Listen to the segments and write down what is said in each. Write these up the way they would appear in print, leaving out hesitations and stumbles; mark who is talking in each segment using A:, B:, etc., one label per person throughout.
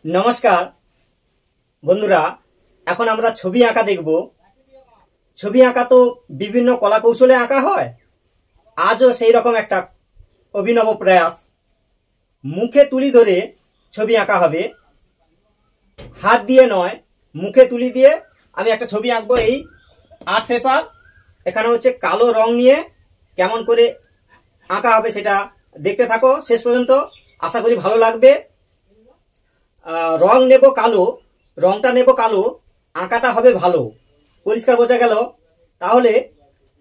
A: নমস্কার বন্ধুরা, এখন আমরা ছবি আঁকা দেখব। ছবি আঁকা তো বিভিন্ন কলা কৌশলে আঁকা হয়। আজও সেই রকম একটা অভিনব প্রয়াস। মুখে তুলি ধরে ছবি আঁকা হবে, হাত দিয়ে নয়, মুখে তুলি দিয়ে আমি একটা ছবি আঁকবো। এই আর্ট পেপার, এখানে হচ্ছে কালো রং নিয়ে কেমন করে আঁকা হবে সেটা দেখতে থাকো শেষ পর্যন্ত, আশা করি ভালো লাগবে। রং নেব কালো, রংটা নেব কালো, আঁকাটা হবে ভালো, পরিষ্কার বোঝা গেল। তাহলে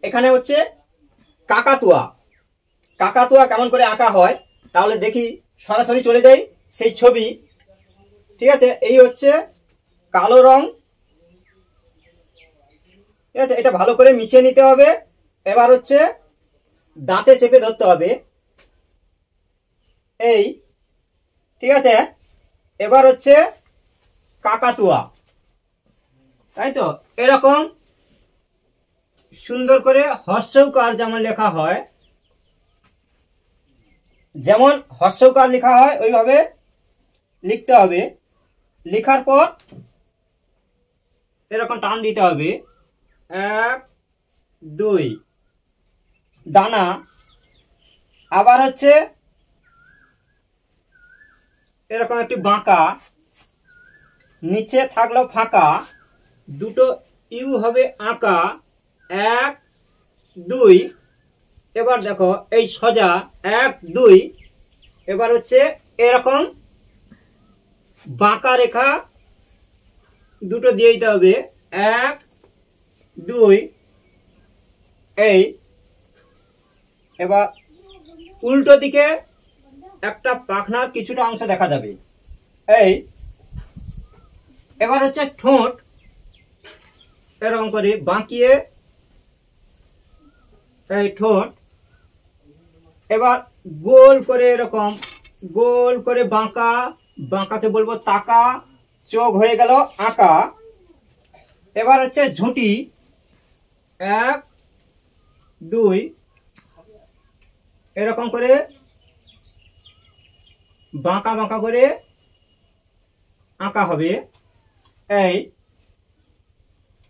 A: এখানে হচ্ছে কাকাতুয়া। কাকাতুয়া কেমন করে আঁকা হয় তাহলে দেখি, সরাসরি চলে যাই সেই ছবি। ঠিক আছে, এই হচ্ছে কালো রং। ঠিক আছে, এটা ভালো করে মিশিয়ে নিতে হবে। এবার হচ্ছে দাঁতে চেপে ধরতে হবে এই। ঠিক আছে, এবার হচ্ছে কাকাতুয়া, তাই তো। এরকম সুন্দর করে হর্ষৌকার যেমন লেখা হয়, যেমন হর্ষৌকার লেখা হয় ওইভাবে লিখতে হবে। লেখার পর এরকম টান দিতে হবে, 1 2 ডানা। আবার হচ্ছে এরকম একটি বাঁকা, নিচে থাকলো ফাঁকা, দুটো ইউ হবে আঁকা, 1 2। এবার দেখো এই সোজা 1 2। এবার হচ্ছে এরকম বাঁকা রেখা দুটো দিয়ে দিতে হবে, 1 2 এই। এবার উল্টো দিকে একটা পাখনার কিছুটা অংশ দেখা যাবে এই। এবার হচ্ছে ঠোঁট এরকম করে বাঁকিয়ে এই ঠোঁট। এবার গোল করে এরকম গোল করে বাঁকা, বাঁকাকে বলবো তাকা, চোখ হয়ে গেল আঁকা। এবার হচ্ছে ঝুঁটি, 1 2 এরকম করে বাঁকা বাঁকা করে আঁকা হবে এই।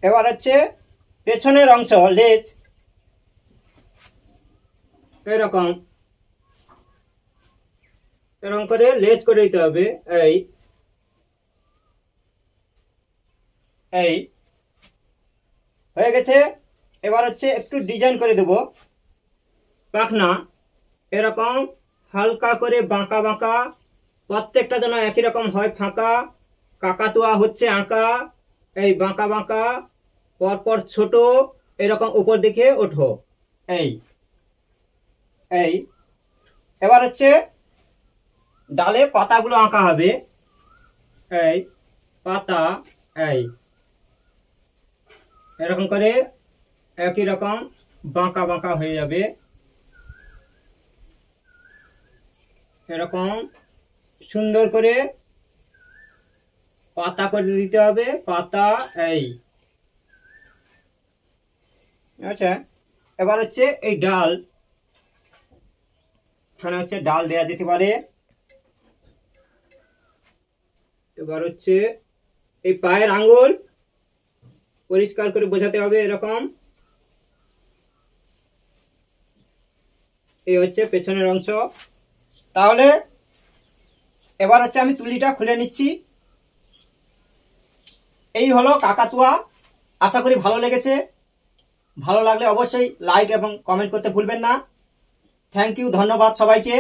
A: এবার হচ্ছে পেছনের অংশ, লেজ, এরকম এরকম করে লেজ করে দিতে হবে এই এই। হয়ে গেছে। এবার হচ্ছে একটু ডিজাইন করে দেব পাখনা, এরকম হালকা করে বাঁকা বাঁকা, প্রত্যেকটা যেন একই রকম হয়, ফাঁকা। কাকাতুয়া হচ্ছে আঁকা, এই বাঁকা বাঁকা, পরপর ছোট, এরকম উপর দিকে ওঠো এই এই। এবার হচ্ছে ডালে পাতাগুলো আঁকা হবে এই, পাতা এই, এরকম করে একই রকম বাঁকা বাঁকা হয়ে যাবে। এরকম সুন্দর করে পাতা করে দিতে হবে, পাতা এই। আচ্ছা, এবার হচ্ছে এই ডাল, এখানে হচ্ছে ডাল দেয়া যেতে পারে। এবার হচ্ছে এই পায়ের আঙ্গুল পরিষ্কার করে বোঝাতে হবে এরকম। এই হচ্ছে পেছনের অংশ। তাহলে এবার হচ্ছে আমি তুলিটা খুলে নিচ্ছি। এই হলো কাকাতুয়া। আশা করি ভালো লেগেছে। ভালো লাগলে অবশ্যই লাইক এবং কমেন্ট করতে ভুলবেন না। থ্যাংক ইউ, ধন্যবাদ সবাইকে।